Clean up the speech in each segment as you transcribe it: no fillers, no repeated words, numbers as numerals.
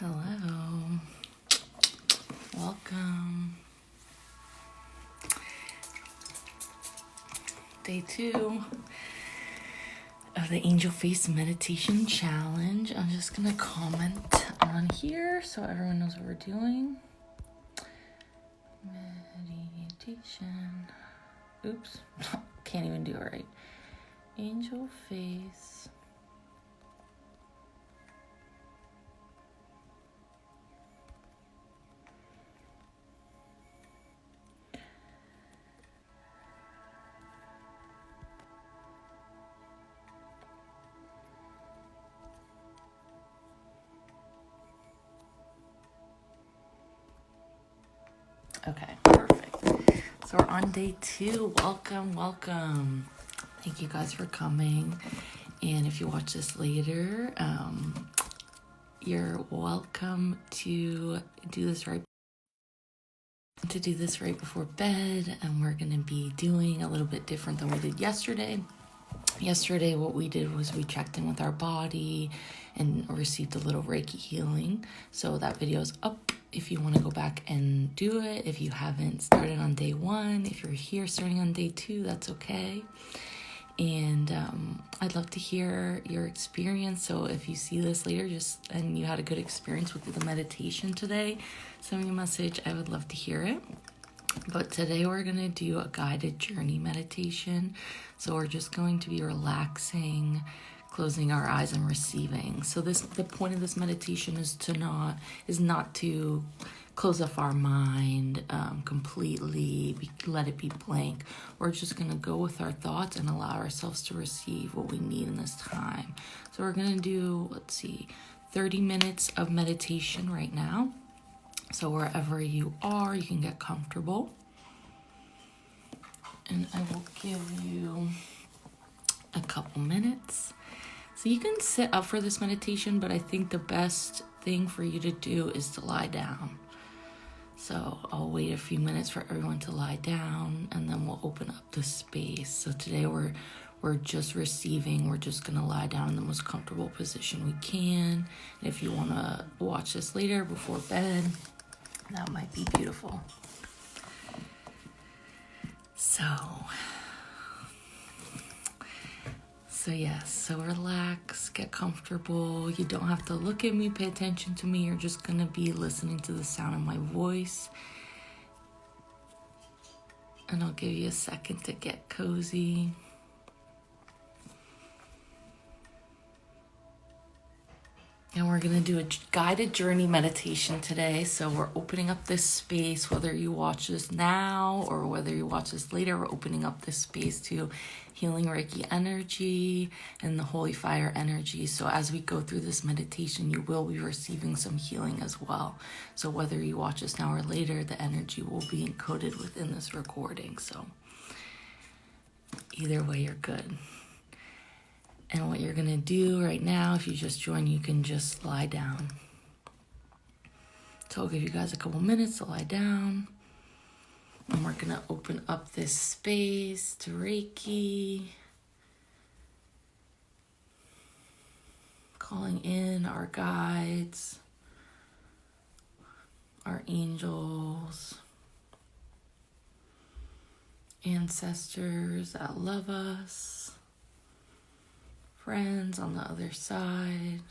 Hello, welcome. Day 2 of the Angel Face Meditation Challenge. I'm just gonna comment on here so everyone knows what we're doing. Meditation. Oops, can't even do it right. Angel Face. Okay, perfect. So we're on day 2. Welcome. Thank you guys for coming. And if you watch this later, you're welcome to do this right before bed. And we're going to be doing a little bit different than we did yesterday. Yesterday, what we did was we checked in with our body and received a little Reiki healing. So that video is up if you want to go back and do it. If you haven't started on day 1, if you're here starting on day 2, that's okay. And I'd love to hear your experience. So if you see this later and you had a good experience with the meditation today, send me a message. I would love to hear it. But today we're going to do a guided journey meditation. So we're just going to be relaxing, closing our eyes and receiving. So the point of this meditation is not to close off our mind completely, let it be blank. We're just going to go with our thoughts and allow ourselves to receive what we need in this time. So we're going to do, 30 minutes of meditation right now. So wherever you are, you can get comfortable. And I will give you a couple minutes. So you can sit up for this meditation, but I think the best thing for you to do is to lie down. So I'll wait a few minutes for everyone to lie down, and then we'll open up the space. So today we're just receiving. We're just going to lie down in the most comfortable position we can. And if you want to watch this later before bed, that might be beautiful. So relax, get comfortable. You don't have to look at me, pay attention to me. You're just going to be listening to the sound of my voice. And I'll give you a second to get cozy. And we're going to do a guided journey meditation today. So we're opening up this space, whether you watch this now or whether you watch this later, we're opening up this space to healing Reiki energy and the holy fire energy. So as we go through this meditation, you will be receiving some healing as well. So whether you watch this now or later, the energy will be encoded within this recording. So either way, you're good. And what you're going to do right now, if you just join, you can just lie down. So I'll give you guys a couple minutes to lie down. And we're going to open up this space to Reiki. Calling in our guides, our angels, ancestors that love us. Friends on the other side,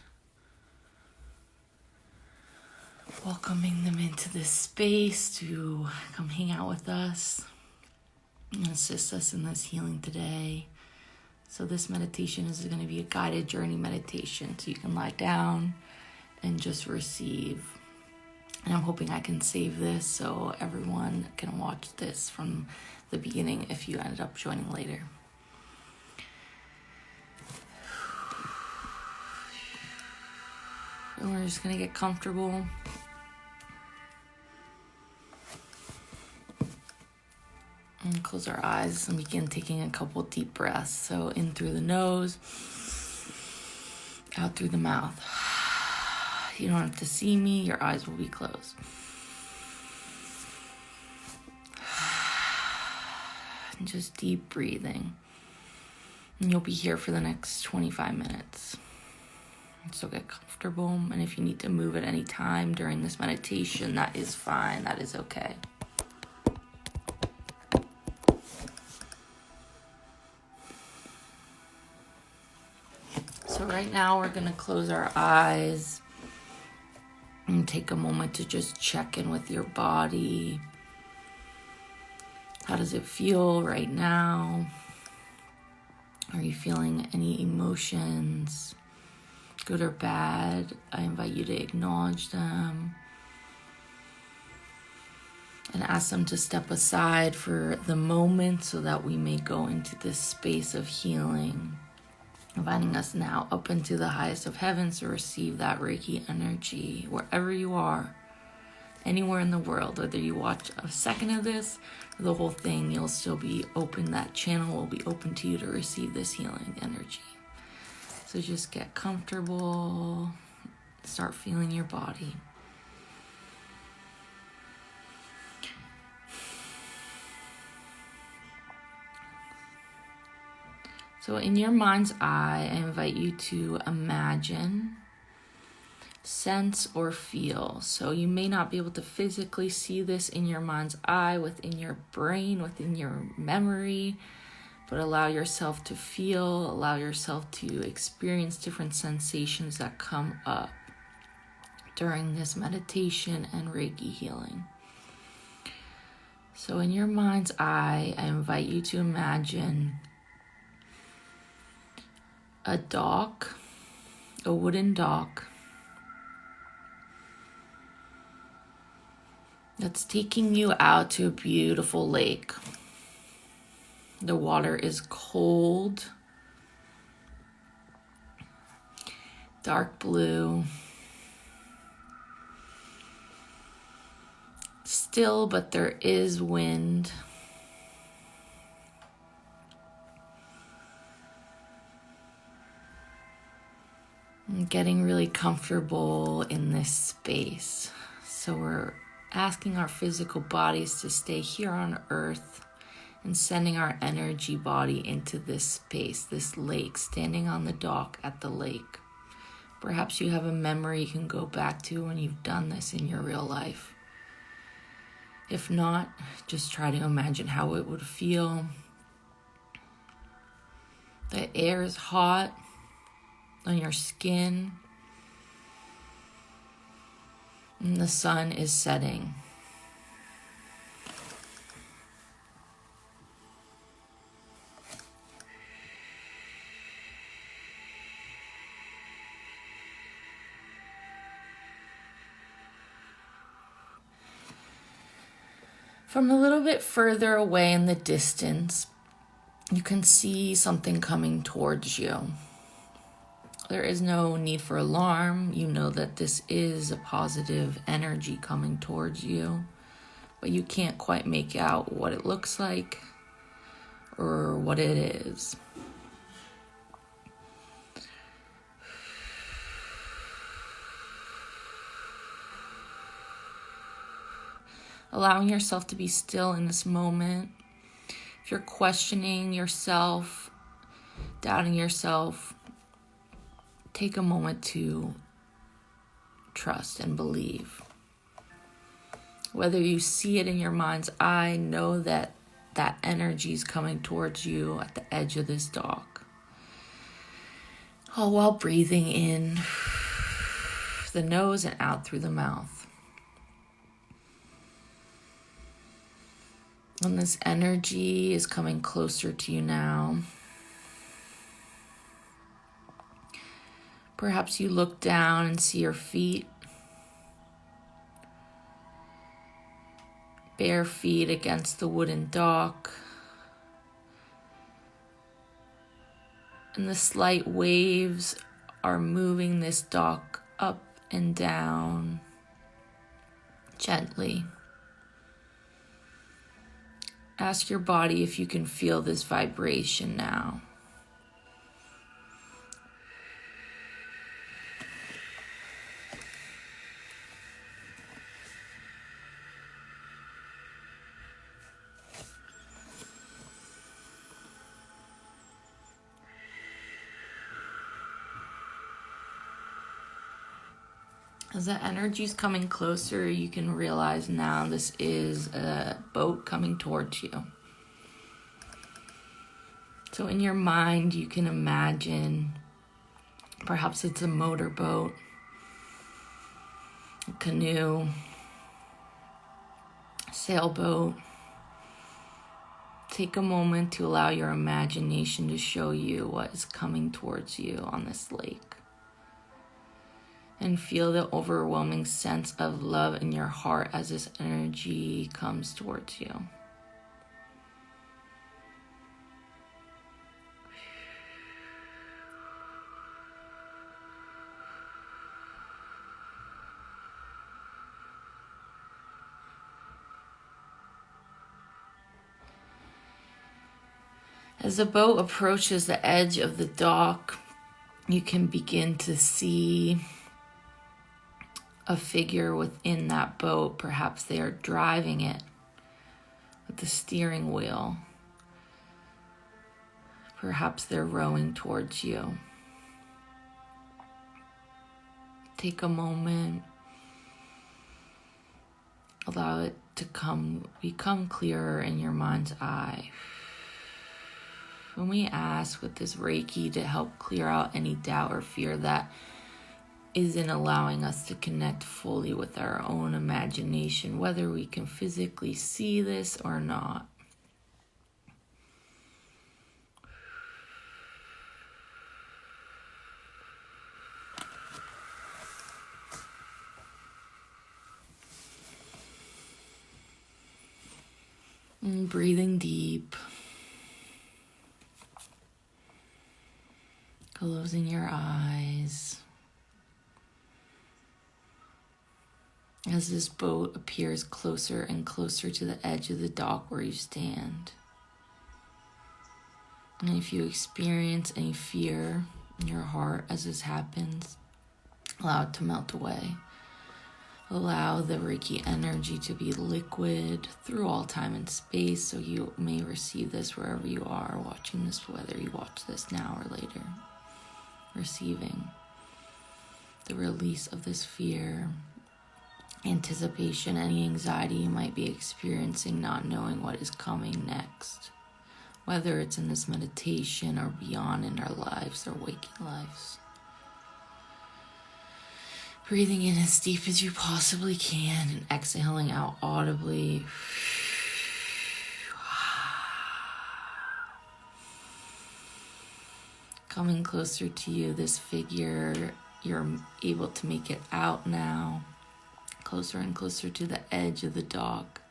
welcoming them into this space to come hang out with us and assist us in this healing today. So this meditation is going to be a guided journey meditation, so you can lie down and just receive. And I'm hoping I can save this so everyone can watch this from the beginning if you ended up joining later. And we're just going to get comfortable. And close our eyes and begin taking a couple deep breaths. So in through the nose, out through the mouth. You don't have to see me, your eyes will be closed. And just deep breathing. And you'll be here for the next 25 minutes. So get comfortable, and if you need to move at any time during this meditation, that is fine, that is okay. So right now we're going to close our eyes and take a moment to just check in with your body. How does it feel right now? Are you feeling any emotions, good or bad? I invite you to acknowledge them and ask them to step aside for the moment so that we may go into this space of healing, inviting us now up into the highest of heavens to receive that Reiki energy wherever you are, anywhere in the world. Whether you watch a second of this or the whole thing, you'll still be open. That channel will be open to you to receive this healing energy. So just get comfortable, start feeling your body. So in your mind's eye, I invite you to imagine, sense, or feel. So you may not be able to physically see this in your mind's eye, within your brain, within your memory, but allow yourself to feel, allow yourself to experience different sensations that come up during this meditation and Reiki healing. So in your mind's eye, I invite you to imagine a dock, a wooden dock that's taking you out to a beautiful lake. The water is cold, dark blue, still, but there is wind. I'm getting really comfortable in this space. So we're asking our physical bodies to stay here on earth and sending our energy body into this space, this lake, standing on the dock at the lake. Perhaps you have a memory you can go back to when you've done this in your real life. If not, just try to imagine how it would feel. The air is hot on your skin, and the sun is setting. From a little bit further away in the distance, you can see something coming towards you. There is no need for alarm. You know that this is a positive energy coming towards you, but you can't quite make out what it looks like or what it is. Allowing yourself to be still in this moment. If you're questioning yourself, doubting yourself, take a moment to trust and believe. Whether you see it in your mind's eye, know that that energy is coming towards you at the edge of this dock. All while breathing in the nose and out through the mouth. And this energy is coming closer to you now. Perhaps you look down and see your feet. Bare feet against the wooden dock. And the slight waves are moving this dock up and down gently. Ask your body if you can feel this vibration now. As the energy's coming closer, you can realize now this is a boat coming towards you. So in your mind, you can imagine perhaps it's a motorboat, a canoe, a sailboat. Take a moment to allow your imagination to show you what is coming towards you on this lake. And feel the overwhelming sense of love in your heart as this energy comes towards you. As the boat approaches the edge of the dock, you can begin to see a figure within that boat. Perhaps they are driving it with the steering wheel. Perhaps they're rowing towards you. Take a moment. Allow it to become clearer in your mind's eye. When we ask with this Reiki to help clear out any doubt or fear that isn't allowing us to connect fully with our own imagination, whether we can physically see this or not. And breathing deep. Closing your eyes. As this boat appears closer and closer to the edge of the dock where you stand. And if you experience any fear in your heart as this happens, allow it to melt away. Allow the Reiki energy to be liquid through all time and space, so you may receive this wherever you are watching this, whether you watch this now or later. Receiving the release of this fear, anticipation, any anxiety you might be experiencing, not knowing what is coming next, whether it's in this meditation or beyond in our lives or waking lives. Breathing in as deep as you possibly can and exhaling out audibly. Coming closer to you, this figure, you're able to make it out now. Closer and closer to the edge of the dock.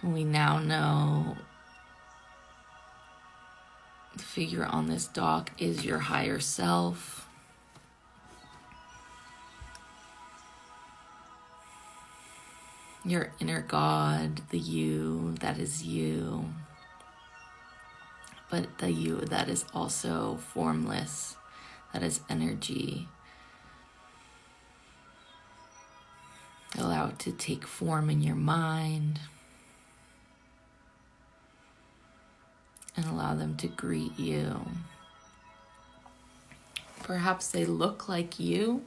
And we now know the figure on this dock is your higher self. Your inner God, the you that is you. But the you that is also formless, that is energy. Allow it to take form in your mind. And allow them to greet you. Perhaps they look like you.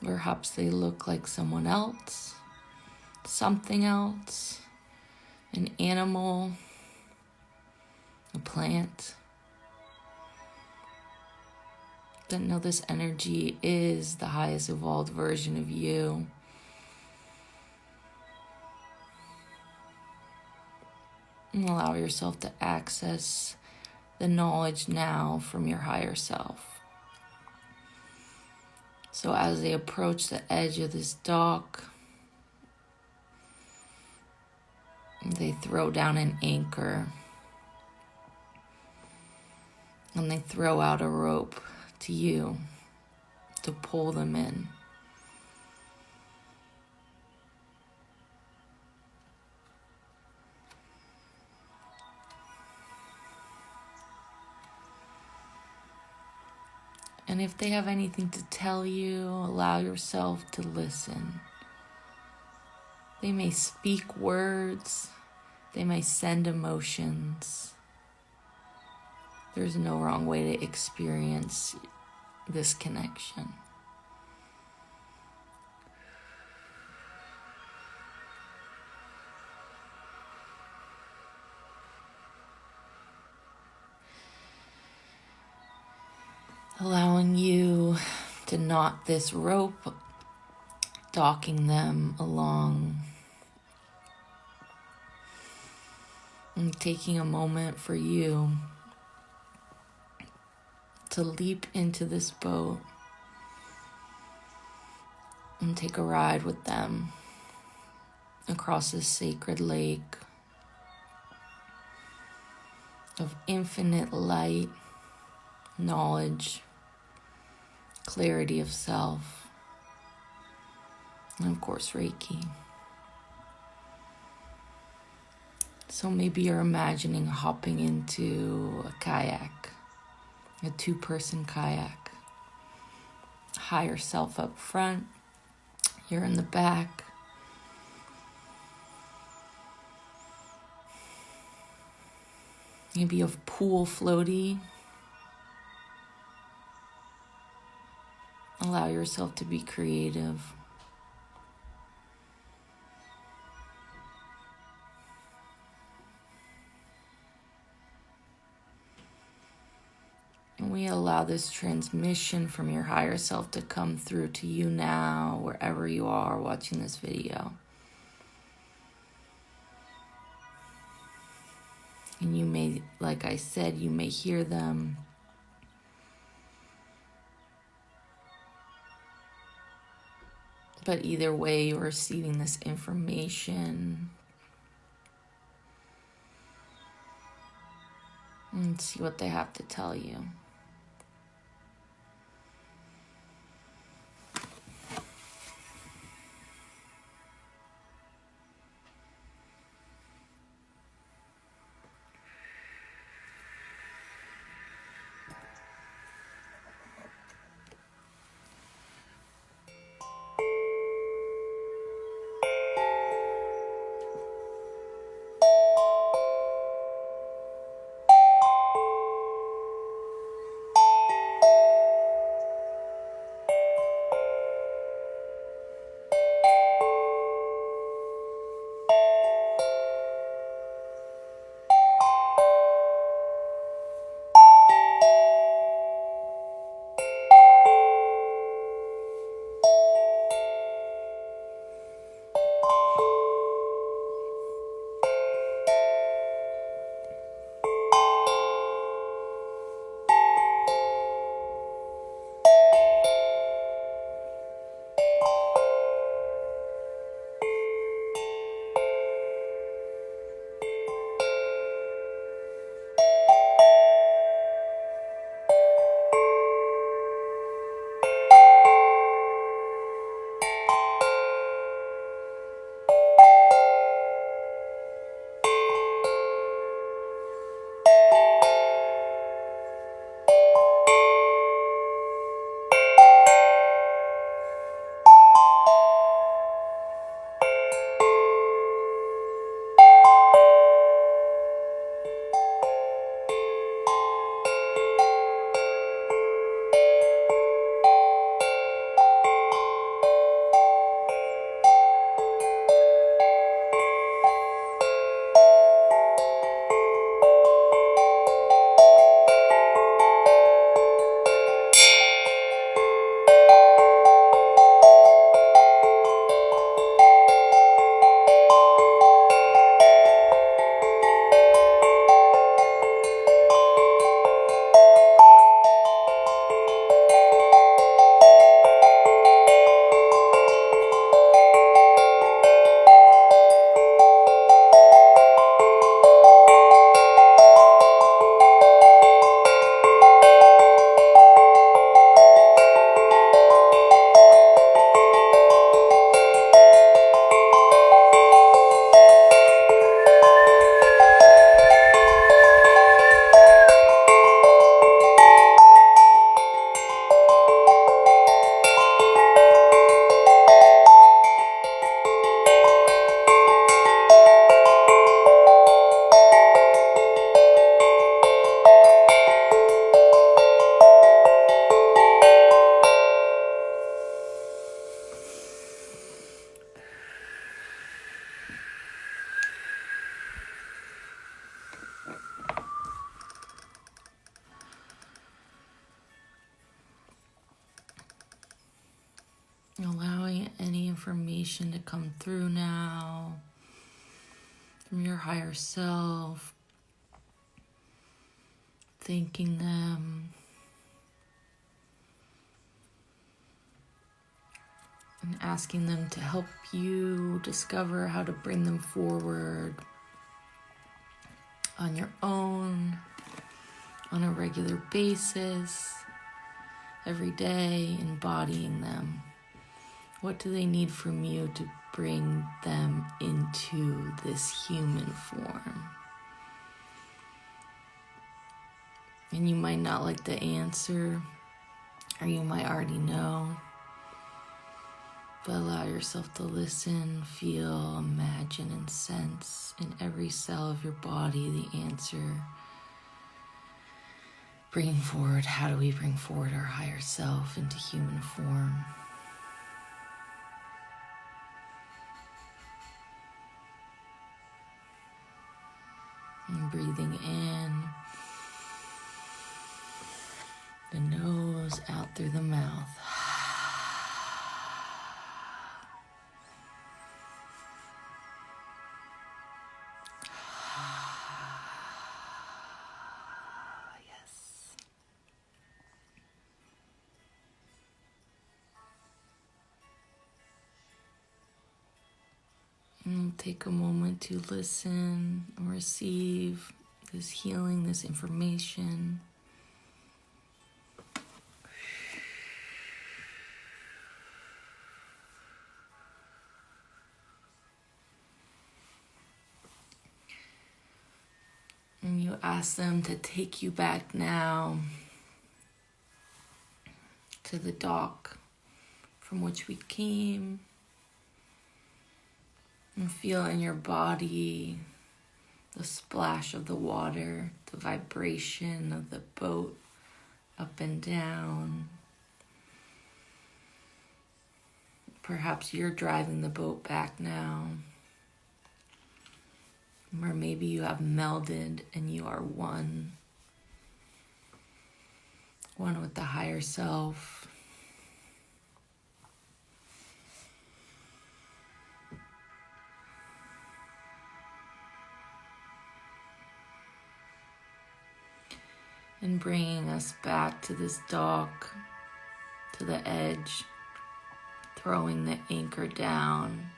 Perhaps they look like someone else, something else, an animal, a plant. But know this energy is the highest evolved version of you. And allow yourself to access the knowledge now from your higher self. So as they approach the edge of this dock, they throw down an anchor. And they throw out a rope to you to pull them in. And if they have anything to tell you, allow yourself to listen. They may speak words. They may send emotions. There's no wrong way to experience this connection. Allowing you to knot this rope, docking them along, and taking a moment for you to leap into this boat and take a ride with them across this sacred lake of infinite light, knowledge, clarity of self, and of course Reiki. So maybe you're imagining hopping into a kayak, a 2-person kayak. Higher self up front, you're in the back. Maybe a pool floaty. Allow yourself to be creative. And we allow this transmission from your higher self to come through to you now, wherever you are watching this video. And you may, like I said, you may hear them. But either way, you're receiving this information. And see what they have to tell you. Allowing any information to come through now from your higher self, thanking them, and asking them to help you discover how to bring them forward on your own, on a regular basis, every day, embodying them. What do they need from you to bring them into this human form? And you might not like the answer, or you might already know, but allow yourself to listen, feel, imagine, and sense in every cell of your body the answer. Bringing forward, how do we bring forward our higher self into human form? And breathing in the nose, out through the mouth. Yes. And take a moment to listen and receive this healing, this information. And you ask them to take you back now to the dock from which we came. And feel in your body the splash of the water, the vibration of the boat up and down. Perhaps you're driving the boat back now. Or maybe you have melded and you are one with the higher self. And bringing us back to this dock, to the edge, throwing the anchor down.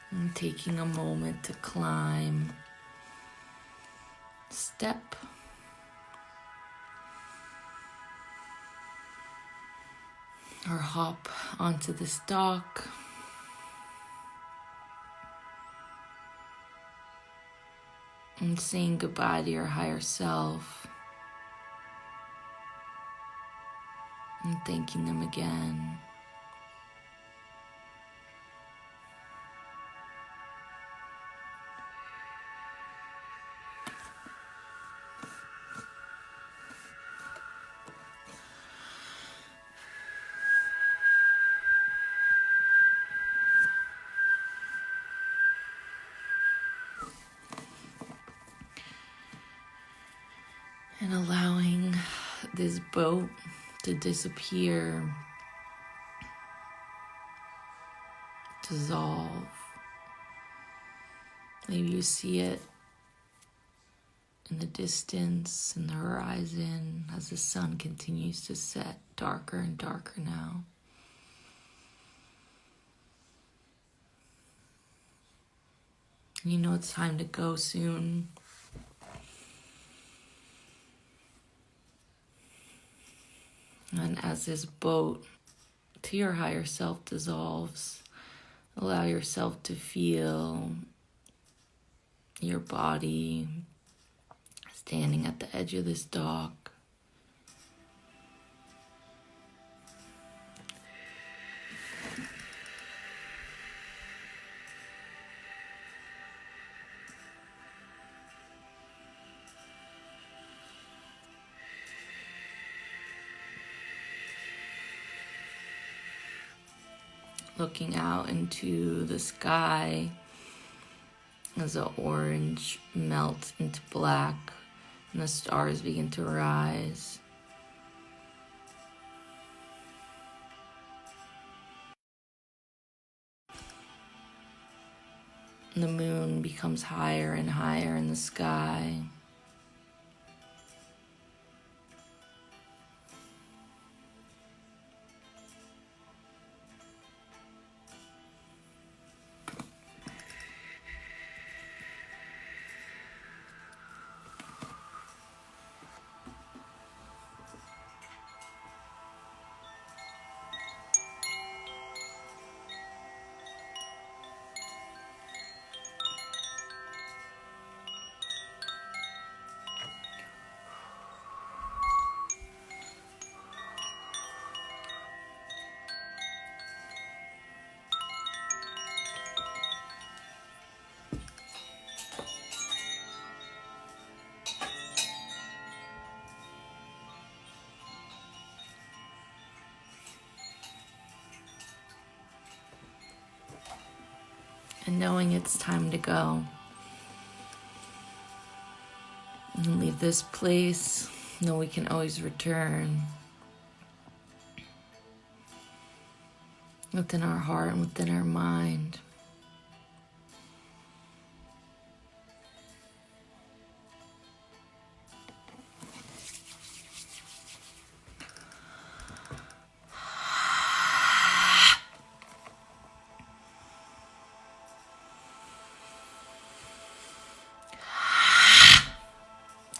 And taking a moment to climb, step, or hop onto this dock. And saying goodbye to your higher self. And thanking them again. And allowing this boat to disappear, dissolve. Maybe you see it in the distance, in the horizon, as the sun continues to set darker and darker now. You know it's time to go soon. And as this boat to your higher self dissolves, allow yourself to feel your body standing at the edge of this dock. Looking out into the sky as the orange melts into black, And the stars begin to rise. And the moon becomes higher and higher in the sky. And knowing it's time to go and leave this place, know we can always return within our heart and within our mind.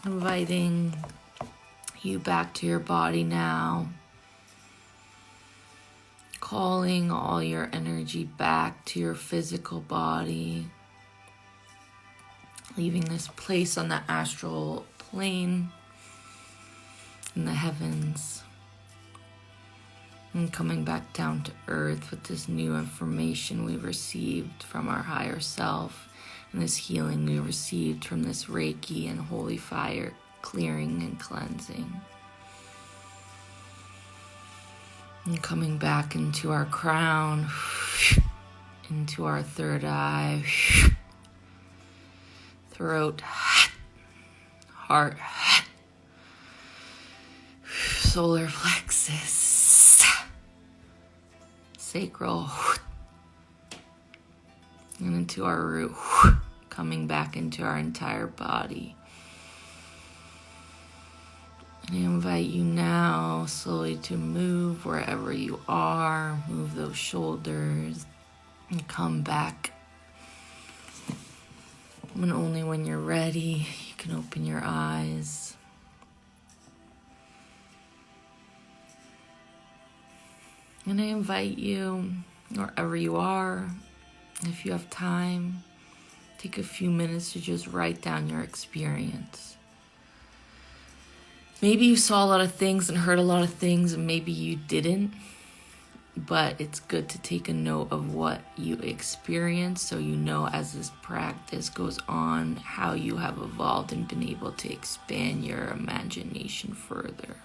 Inviting you back to your body now. Calling all your energy back to your physical body. Leaving this place on the astral plane in the heavens. And coming back down to earth with this new information we received from our higher self. And this healing we received from this Reiki and holy fire clearing and cleansing. And coming back into our crown, into our third eye, throat, heart, solar plexus, sacral, and into our root, coming back into our entire body. And I invite you now slowly to move wherever you are, move those shoulders, and come back. And only when you're ready, you can open your eyes. And I invite you, wherever you are, if you have time, take a few minutes to just write down your experience. Maybe you saw a lot of things and heard a lot of things, and maybe you didn't. But it's good to take a note of what you experienced so you know as this practice goes on how you have evolved and been able to expand your imagination further.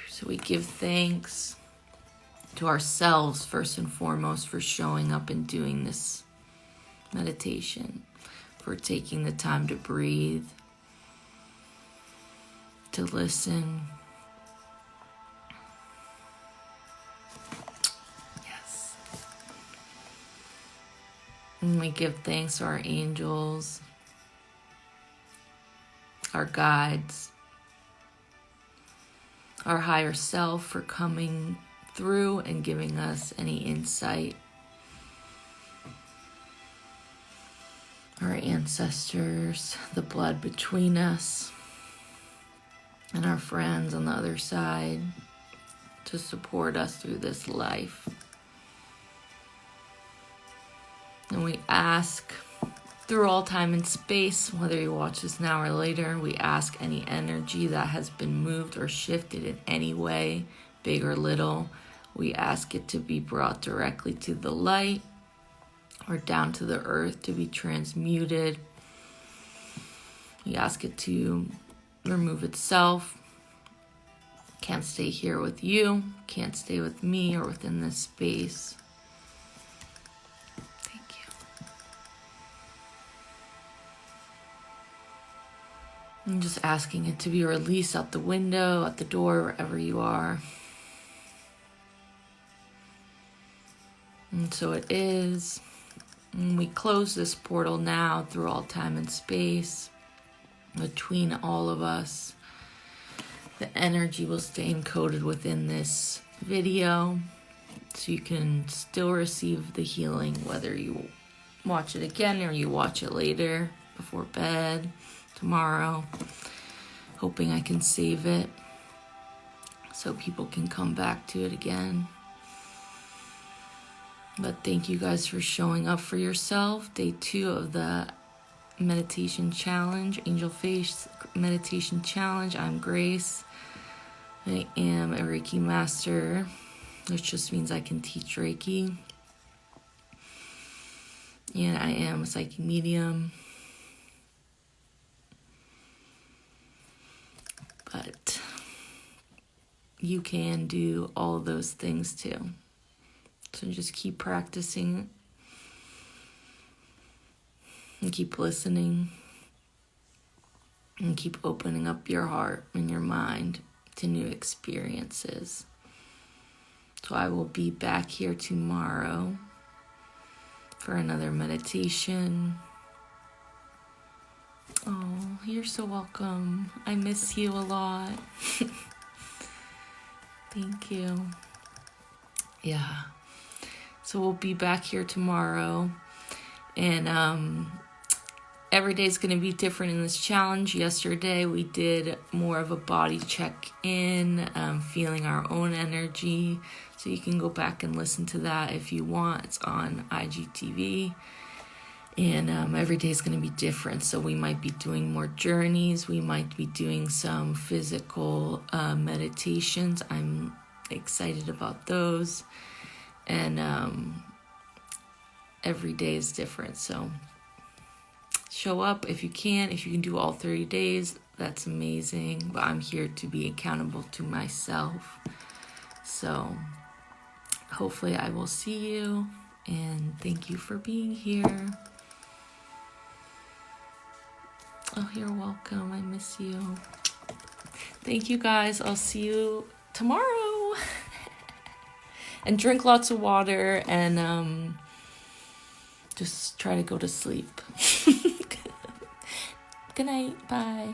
So we give thanks to ourselves first and foremost for showing up and doing this meditation, for taking the time to breathe, to listen. Yes. And we give thanks to our angels, our guides, our higher self for coming through and giving us any insight. Our ancestors, the blood between us, and our friends on the other side to support us through this life. And we ask, through all time and space, whether you watch this now or later, we ask any energy that has been moved or shifted in any way, big or little, we ask it to be brought directly to the light or down to the earth to be transmuted. We ask it to remove itself. Can't stay here with you, can't stay with me or within this space. I'm just asking it to be released out the window, out the door, wherever you are. And so it is. And we close this portal now through all time and space between all of us. The energy will stay encoded within this video, so you can still receive the healing whether you watch it again or you watch it later before bed tomorrow. Hoping I can save it so people can come back to it again. But thank you guys for showing up for yourself. Day 2 of the meditation challenge, Angel Face Meditation Challenge. I'm Grace. I am a Reiki master, which just means I can teach Reiki. And I am a psychic medium. But you can do all of those things too. So just keep practicing and keep listening and keep opening up your heart and your mind to new experiences. So I will be back here tomorrow for another meditation. Oh, you're so welcome. I miss you a lot. Thank you. Yeah. So we'll be back here tomorrow. And every day is going to be different in this challenge. Yesterday we did more of a body check-in, feeling our own energy. So you can go back and listen to that if you want. It's on IGTV. And every day is going to be different. So we might be doing more journeys. We might be doing some physical meditations. I'm excited about those. And every day is different. So show up if you can. If you can do all 30 days, that's amazing. But I'm here to be accountable to myself. So hopefully I will see you. And thank you for being here. Oh, you're welcome. I miss you. Thank you guys. I'll see you tomorrow. And drink lots of water and just try to go to sleep. Good night. Bye.